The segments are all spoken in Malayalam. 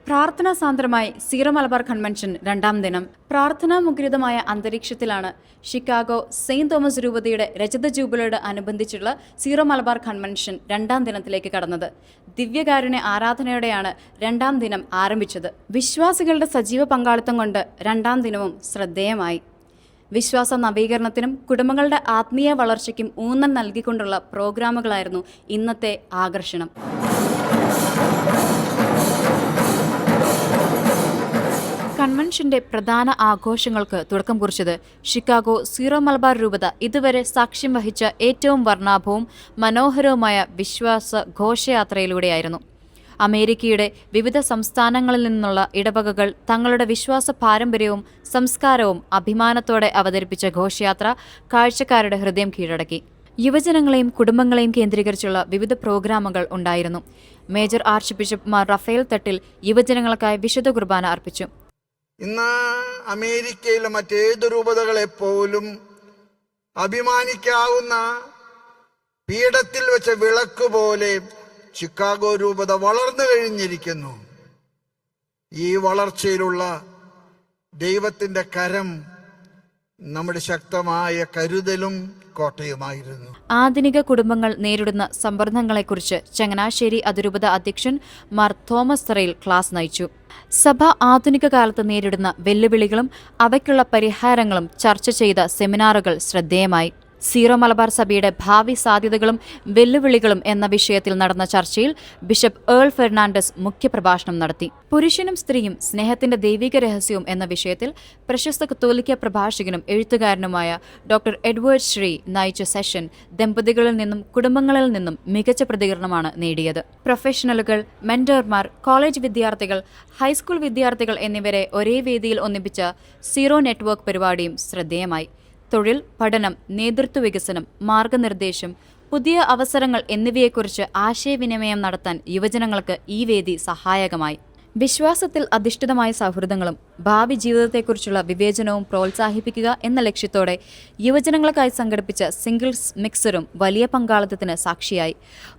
പ്രാർത്ഥനാ സാന്ദ്രമായി സീറോ മലബാർ കൺവെൻഷൻ രണ്ടാം ദിനം. പ്രാർത്ഥനാമുഖരിതമായ അന്തരീക്ഷത്തിലാണ് ഷിക്കാഗോ സെയിന്റ് തോമസ് രൂപതയുടെ രജത ജൂബിലിയോട് അനുബന്ധിച്ചുള്ള സീറോ മലബാർ കൺവെൻഷൻ രണ്ടാം ദിനത്തിലേക്ക് കടന്നത്. ദിവ്യകാരുണ്യ ആരാധനയോടെയാണ് രണ്ടാം ദിനം ആരംഭിച്ചത്. വിശ്വാസികളുടെ സജീവ പങ്കാളിത്തം കൊണ്ട് രണ്ടാം ദിനവും ശ്രദ്ധേയമായി. വിശ്വാസ നവീകരണത്തിനും കുടുംബങ്ങളുടെ ആത്മീയ വളർച്ചയ്ക്കും ഊന്നൽ നൽകിക്കൊണ്ടുള്ള പ്രോഗ്രാമുകളായിരുന്നു ഇന്നത്തെ ആകർഷണം. കൺവെൻഷന്റെ പ്രധാന ആഘോഷങ്ങൾക്ക് തുടക്കം കുറിച്ചത് ഷിക്കാഗോ സീറോ മലബാർ രൂപത ഇതുവരെ സാക്ഷ്യം വഹിച്ച ഏറ്റവും വർണ്ണാഭവും മനോഹരവുമായ വിശ്വാസ ഘോഷയാത്രയിലൂടെയായിരുന്നു. അമേരിക്കയുടെ വിവിധ സംസ്ഥാനങ്ങളിൽ നിന്നുള്ള ഇടവകകൾ തങ്ങളുടെ വിശ്വാസ പാരമ്പര്യവും സംസ്കാരവും അഭിമാനത്തോടെ അവതരിപ്പിച്ച ഘോഷയാത്ര കാഴ്ചക്കാരുടെ ഹൃദയം കീഴടക്കി. യുവജനങ്ങളെയും കുടുംബങ്ങളെയും കേന്ദ്രീകരിച്ചുള്ള വിവിധ പ്രോഗ്രാമുകൾ ഉണ്ടായിരുന്നു. Major archbishop Mar Raphael Thattil യുവജനങ്ങൾക്കായി വിശുദ്ധ കുർബാന അർപ്പിച്ചു. ഇന്ന് അമേരിക്കയിലെ മറ്റേത് രൂപതകളെപ്പോലും അഭിമാനിക്കാവുന്ന പീഠത്തിൽ വെച്ച വിളക്ക് പോലെ ചിക്കാഗോ രൂപത വളർന്നു കഴിഞ്ഞിരിക്കുന്നു. ഈ വളർച്ചയിലുള്ള ദൈവത്തിന്റെ കരം നമ്മുടെ ശക്തമായ കരുതലും കോട്ടയുമായിരുന്നു. ആധുനിക കുടുംബങ്ങൾ നേരിടുന്ന സമ്മർദ്ദങ്ങളെക്കുറിച്ച് ചങ്ങനാശ്ശേരി അതിരൂപത അധ്യക്ഷൻ മാർ തോമസ് തറയിൽ ക്ലാസ് നയിച്ചു. സഭ ആധുനിക കാലത്ത് നേരിടുന്ന വെല്ലുവിളികളും അവയ്ക്കുള്ള പരിഹാരങ്ങളും ചർച്ച ചെയ്ത സെമിനാറുകൾ ശ്രദ്ധേയമായി. സീറോ മലബാർ സഭയുടെ ഭാവി സാധ്യതകളും വെല്ലുവിളികളും എന്ന വിഷയത്തിൽ നടന്ന ചർച്ചയിൽ ബിഷപ്പ് ഏൾ ഫെർണാണ്ടസ് മുഖ്യപ്രഭാഷണം നടത്തി. പുരുഷനും സ്ത്രീയും സ്നേഹത്തിന്റെ ദൈവിക രഹസ്യവും എന്ന വിഷയത്തിൽ പ്രശസ്ത കത്തോലിക്ക പ്രഭാഷകനും എഴുത്തുകാരനുമായ ഡോക്ടർ എഡ്വേർഡ് ശ്രീ നയിച്ച സെഷൻ ദമ്പതികളിൽ നിന്നും കുടുംബങ്ങളിൽ നിന്നും മികച്ച പ്രതികരണമാണ് നേടിയത്. പ്രൊഫഷണലുകൾ, മെന്റർമാർ, കോളേജ് വിദ്യാർത്ഥികൾ, ഹൈസ്കൂൾ വിദ്യാർത്ഥികൾ എന്നിവരെ ഒരേ വേദിയിൽ ഒന്നിപ്പിച്ച സീറോ നെറ്റ്വർക്ക് പരിപാടിയും ശ്രദ്ധേയമായി. തൊഴിൽ, പഠനം, നേതൃത്വ വികസനം, മാർഗനിർദ്ദേശം, പുതിയ അവസരങ്ങൾ എന്നിവയെക്കുറിച്ച് ആശയവിനിമയം നടത്താൻ യുവജനങ്ങൾക്ക് ഈ വേദി സഹായകമായി. വിശ്വാസത്തിൽ അധിഷ്ഠിതമായ സൗഹൃദങ്ങളും ഭാവി ജീവിതത്തെക്കുറിച്ചുള്ള വിവേചനവും പ്രോത്സാഹിപ്പിക്കുക എന്ന ലക്ഷ്യത്തോടെ യുവജനങ്ങൾക്കായി സംഘടിപ്പിച്ച സിംഗിൾസ് മിക്സറും വലിയ പങ്കാളിത്തത്തിന് സാക്ഷിയായി.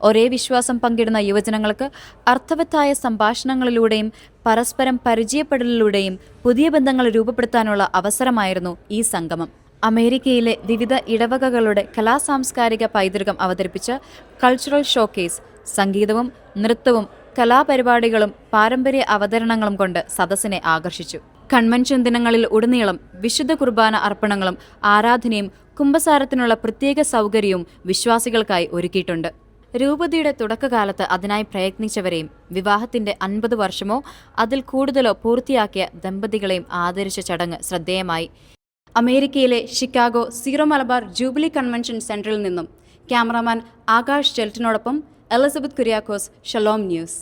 ഒരേ വിശ്വാസം പങ്കിടുന്ന യുവജനങ്ങൾക്ക് അർത്ഥവത്തായ സംഭാഷണങ്ങളിലൂടെയും പരസ്പരം പരിചയപ്പെടലിലൂടെയും പുതിയ ബന്ധങ്ങൾ രൂപപ്പെടുത്താനുള്ള അവസരമായിരുന്നു ഈ സംഗമം. അമേരിക്കയിലെ വിവിധ ഇടവകകളുടെ കലാസാംസ്കാരിക പൈതൃകം അവതരിപ്പിച്ച കൾച്ചറൽ ഷോക്കേസ് സംഗീതവും നൃത്തവും കലാപരിപാടികളും പാരമ്പര്യ അവതരണങ്ങളും കൊണ്ട് സദസ്സിനെ ആകർഷിച്ചു. കൺവെൻഷൻ ദിനങ്ങളിൽ ഉടനീളം വിശുദ്ധ കുർബാന അർപ്പണങ്ങളും ആരാധനയും കുമ്പസാരത്തിനുള്ള പ്രത്യേക സൗകര്യവും വിശ്വാസികൾക്കായി ഒരുക്കിയിട്ടുണ്ട്. രൂപതയുടെ തുടക്കകാലത്ത് അതിനായി പ്രയത്നിച്ചവരെയും വിവാഹത്തിന്റെ 50 വർഷമോ അതിൽ കൂടുതലോ പൂർത്തിയാക്കിയ ദമ്പതികളെയും ആദരിച്ച ചടങ്ങ് ശ്രദ്ധേയമായി. അമേരിക്കയിലെ Chicago Syro Malabar jubilee convention സെന്ററിൽ നിന്നും ക്യാമറാമാൻ ആകാശ് ചെൽറ്റിനോടൊപ്പം എലിസബത്ത് കുര്യാക്കോസ്, ഷലോം ന്യൂസ്.